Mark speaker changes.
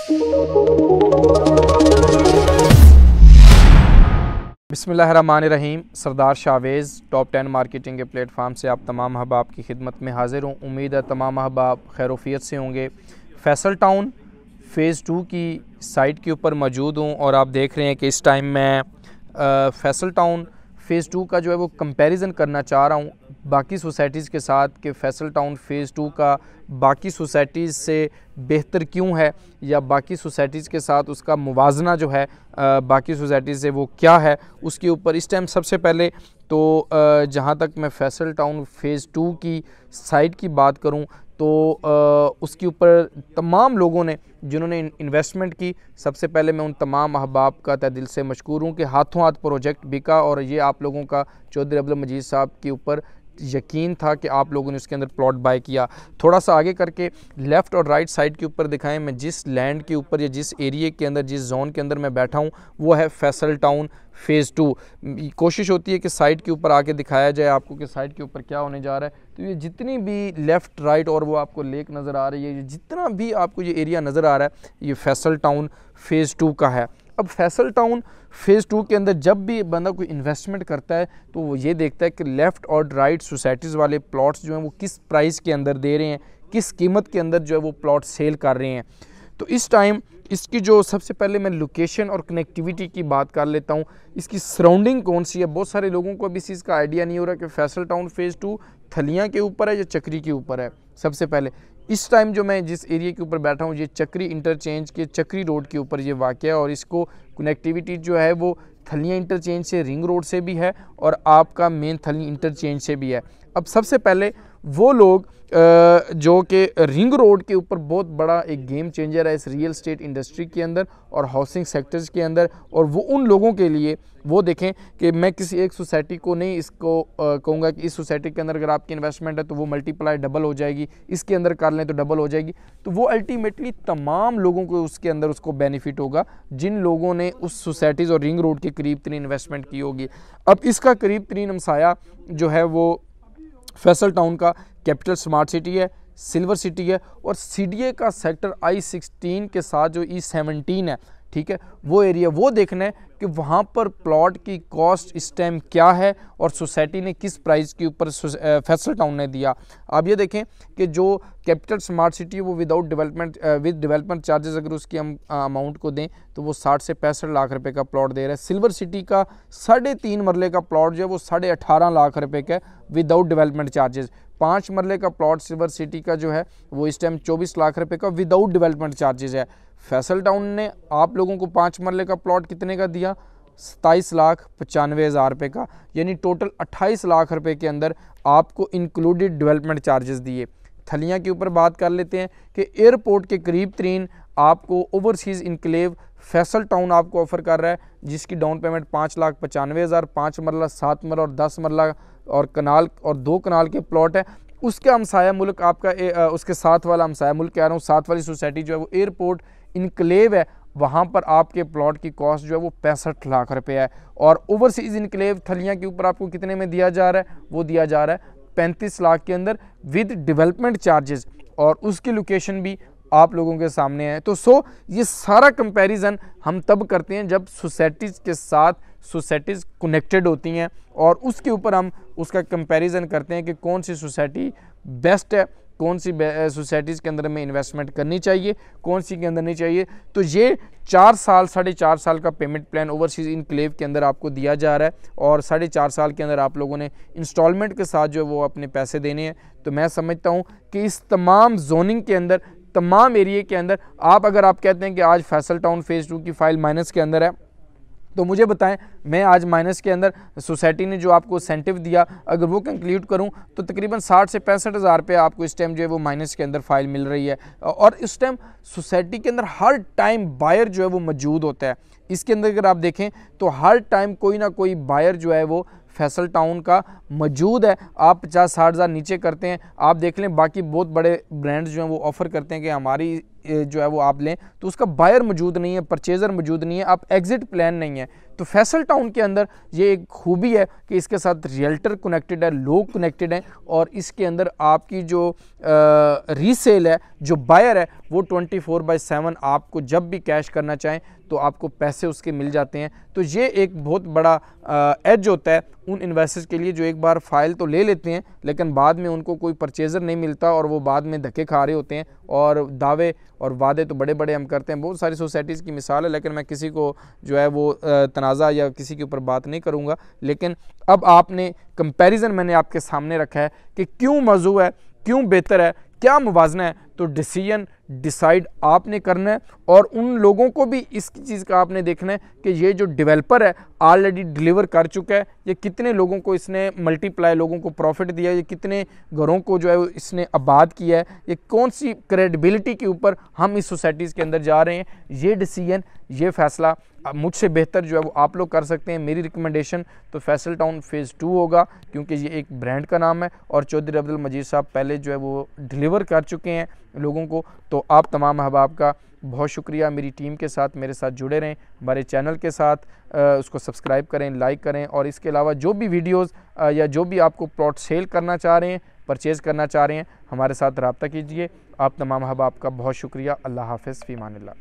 Speaker 1: बिस्मिल्लाहिर्रहमानिर्रहीम। सरदार Chavez top 10 marketing के platform से आप तमाम अहबाब की खिदमत में हाज़िर हूँ। उम्मीद है तमाम अहबाब खैरोफियत से होंगे। फैसल टाउन फ़ेज़ 2 की साइट के ऊपर मौजूद हूँ और आप देख रहे हैं कि इस टाइम मैं फैसल टाउन फ़ेज़ 2 का जो है वो कंपैरिज़न करना चाह रहा हूँ बाकी सोसाइटीज़ के साथ कि फैसल टाउन फ़ेज़ 2 का बाकी सोसाइटीज़ से बेहतर क्यों है या बाकी सोसाइटीज़ के साथ उसका मुवाजना जो है बाकी सोसाइटीज़ से वो क्या है। उसके ऊपर इस टाइम सबसे पहले तो जहाँ तक मैं फैसल टाउन फ़ेज़ 2 की साइट की बात करूँ तो उसके ऊपर तमाम लोगों ने जिन्होंने इन्वेस्टमेंट की, सबसे पहले मैं उन तमाम अहबाब का तहे दिल से मशकूर हूँ कि हाथों हाथ प्रोजेक्ट बिका और ये आप लोगों का चौधरी अब्दुल मजीद साहब के ऊपर यकीन था कि आप लोगों ने उसके अंदर प्लॉट बाय किया। थोड़ा सा आगे करके लेफ़्ट और राइट साइड के ऊपर दिखाएं, मैं जिस लैंड के ऊपर या जिस एरिया के अंदर जिस जोन के अंदर मैं बैठा हूँ वो है फैसल टाउन फ़ेज़ 2। कोशिश होती है कि साइट के ऊपर आके दिखाया जाए आपको कि साइट के ऊपर क्या होने जा रहा है। तो ये जितनी भी लेफ़्ट राइट और वो आपको लेक नज़र आ रही है, ये जितना भी आपको ये एरिया नज़र आ रहा है ये फैसल टाउन फ़ेज़ 2 का है। अब फैसल टाउन फ़ेज़ 2 के अंदर जब भी बंदा कोई इन्वेस्टमेंट करता है तो वो ये देखता है कि लेफ़्ट और राइट सोसाइटीज़ वाले प्लॉट्स जो हैं वो किस प्राइस के अंदर दे रहे हैं, किस कीमत के अंदर जो है वो प्लॉट सेल कर रहे हैं। तो इस टाइम इसकी जो सबसे पहले मैं लोकेशन और कनेक्टिविटी की बात कर लेता हूँ, इसकी सराउंडिंग कौन सी है। बहुत सारे लोगों को अभी इस चीज़ का आइडिया नहीं हो रहा कि फैसल टाउन फ़ेज़ 2 थलियाँ के ऊपर है या चक्री के ऊपर है। सबसे पहले इस टाइम जो मैं जिस एरिया के ऊपर बैठा हूँ ये चक्री इंटरचेंज के चक्री रोड के ऊपर ये वाक़ है और इसको कनेक्टिविटी जो है वो थलियाँ इंटरचेंज से रिंग रोड से भी है और आपका मेन थली इंटरचेंज से भी है। अब सबसे पहले वो लोग जो कि रिंग रोड के ऊपर बहुत बड़ा एक गेम चेंजर है इस रियल स्टेट इंडस्ट्री के अंदर और हाउसिंग सेक्टर्स के अंदर, और वो उन लोगों के लिए वो देखें कि मैं किसी एक सोसाइटी को नहीं इसको कहूँगा कि इस सोसाइटी के अंदर अगर आपकी इन्वेस्टमेंट है तो वो मल्टीप्लाई डबल हो जाएगी, इसके अंदर कर लें तो डबल हो जाएगी। तो वो अल्टीमेटली तमाम लोगों को उसके अंदर उसको बेनिफिट होगा जिन लोगों ने उस सोसाइटीज़ और रिंग रोड के करीब तरीन इन्वेस्टमेंट की होगी। अब इसका करीब तरीन हमसाया जो है वो फैसल टाउन का कैपिटल स्मार्ट सिटी है, सिल्वर सिटी है और सीडीए का सेक्टर I-16 के साथ जो E-17 है, ठीक है, वो एरिया वो देखना है कि वहाँ पर प्लॉट की कॉस्ट इस टाइम क्या है और सोसाइटी ने किस प्राइस के ऊपर फैसल टाउन ने दिया। आप ये देखें कि जो कैपिटल स्मार्ट सिटी है वो without development with development charges अगर उसकी हम अमाउंट को दें तो वो 60 से 65 लाख रुपए का प्लॉट दे रहा है। सिल्वर सिटी का 3.5 मरले का प्लॉट जो है वो 18.5 लाख रुपए का है विदाउट डेवलपमेंट चार्जेस। 5 मरले का प्लॉट सिल्वर सिटी का जो है वो इस टाइम 24 लाख रुपए का विदाउट डेवलपमेंट चार्जेस है। फैसल टाउन ने आप लोगों को 5 मरले का प्लॉट कितने का दिया? 27,95,000 रुपये का, यानी टोटल 28 लाख रुपए के अंदर आपको इंक्लूडेड डेवलपमेंट चार्जेस दिए। थलियाँ के ऊपर बात कर लेते हैं कि एयरपोर्ट के करीब तरीन आपको ओवरसीज़ इनक्लेव फैसल टाउन आपको ऑफ़र कर रहा है जिसकी डाउन पेमेंट 5,95,000, 5 मरला, 7 मरला और 10 मरला और कनाल और 2 कनाल के प्लॉट है। उसका हमसाया मुल्क आपका उसके साथ वाला हमसाया मुल्क कह रहा हूँ, साथ वाली सोसाइटी जो है वो एयरपोर्ट इनक्लेव है, वहाँ पर आपके प्लॉट की कॉस्ट जो है वो 65 लाख रुपए है। और ओवरसीज़ इनक्लेव थलियाँ के ऊपर आपको कितने में दिया जा रहा है? वो दिया जा रहा है 35 लाख के अंदर विद डेवलपमेंट चार्जेस, और उसकी लोकेशन भी आप लोगों के सामने है। तो ये सारा कंपैरिजन हम तब करते हैं जब सोसाइटीज़ के साथ सोसाइटीज़ कनेक्टेड होती हैं और उसके ऊपर हम उसका कंपैरिजन करते हैं कि कौन सी सोसाइटी बेस्ट है, कौन सी सोसाइटीज़ के अंदर में इन्वेस्टमेंट करनी चाहिए, कौन सी के अंदर नहीं चाहिए। तो ये 4 साल 4.5 साल का पेमेंट प्लान ओवरसीज़ इनक्लेव के अंदर आपको दिया जा रहा है और 4.5 साल के अंदर आप लोगों ने इंस्टॉलमेंट के साथ जो वो अपने पैसे देने हैं। तो मैं समझता हूँ कि इस तमाम जोनिंग के अंदर, तमाम एरिए के अंदर अगर आप कहते हैं कि आज फैसल टाउन फ़ेज़ 2 की फ़ाइल माइनस के अंदर है तो मुझे बताएं, मैं आज माइनस के अंदर सोसाइटी ने जो आपको इंसेंटिव दिया अगर वो कंक्लूड करूं तो तकरीबन 60 से 65 हज़ार रुपये आपको इस टाइम जो है वो माइनस के अंदर फ़ाइल मिल रही है। और इस टाइम सोसाइटी के अंदर हर टाइम बायर जो है वो मौजूद होता है। इसके अंदर अगर आप देखें तो हर टाइम कोई ना कोई बायर जो है वो फैसल टाउन का मौजूद है। आप 50-60 हज़ार नीचे करते हैं, आप देख लें बाकी बहुत बड़े ब्रांड्स जो हैं वो ऑफ़र करते हैं कि हमारी जो है वो आप लें तो उसका बायर मौजूद नहीं है, परचेज़र मौजूद नहीं है, आप एग्ज़िट प्लान नहीं है। तो फैसल टाउन के अंदर ये एक खूबी है कि इसके साथ रियल्टर कनेक्टेड है, लोग कनेक्टेड हैं, और इसके अंदर आपकी जो रीसेल है, जो बायर है, वो 24/7 आपको जब भी कैश करना चाहें तो आपको पैसे उसके मिल जाते हैं। तो ये एक बहुत बड़ा एज होता है उन इन्वेस्टर्स के लिए जो एक बार फ़ाइल तो ले लेते हैं लेकिन बाद में उनको कोई परचेज़र नहीं मिलता और वो बाद में धक्के खा रहे होते हैं, और दावे और वादे तो बड़े बड़े हम करते हैं। बहुत सारी सोसाइटीज़ की मिसाल है, लेकिन मैं किसी को जो है वो तनाज़ा या किसी के ऊपर बात नहीं करूँगा। लेकिन अब आपने कंपैरिजन मैंने आपके सामने रखा है कि क्यों मौजू है, क्यों बेहतर है, क्या मुवाजना है। तो डिसीजन डिसाइड आपने करना है, और उन लोगों को भी इस चीज़ का आपने देखना है कि ये जो डेवलपर है ऑलरेडी डिलीवर कर चुका है, ये कितने लोगों को इसने मल्टीप्लाई लोगों को प्रॉफिट दिया है, ये कितने घरों को जो है इसने आबाद किया है, ये कौन सी क्रेडिबिलिटी के ऊपर हम इस सोसाइटीज़ के अंदर जा रहे हैं। ये डिसीजन, ये फ़ैसला मुझसे बेहतर जो है वो आप लोग कर सकते हैं। मेरी रिकमेंडेशन तो फैसल टाउन फ़ेज़ 2 होगा, क्योंकि ये एक ब्रांड का नाम है और चौधरी अब्दुल मजीद साहब पहले जो है वो डिलीवर कर चुके हैं लोगों को। तो आप तमाम अहबाब का बहुत शुक्रिया, मेरी टीम के साथ मेरे साथ जुड़े रहें, हमारे चैनल के साथ उसको सब्सक्राइब करें, लाइक करें, और इसके अलावा जो भी वीडियोस या जो भी आपको प्लॉट सेल करना चाह रहे हैं, परचेज़ करना चाह रहे हैं, हमारे साथ रब्ता कीजिए। आप तमाम अहबाब का बहुत शुक्रिया। अल्लाह हाफ़िज़, फ़ी अमानिल्लाह।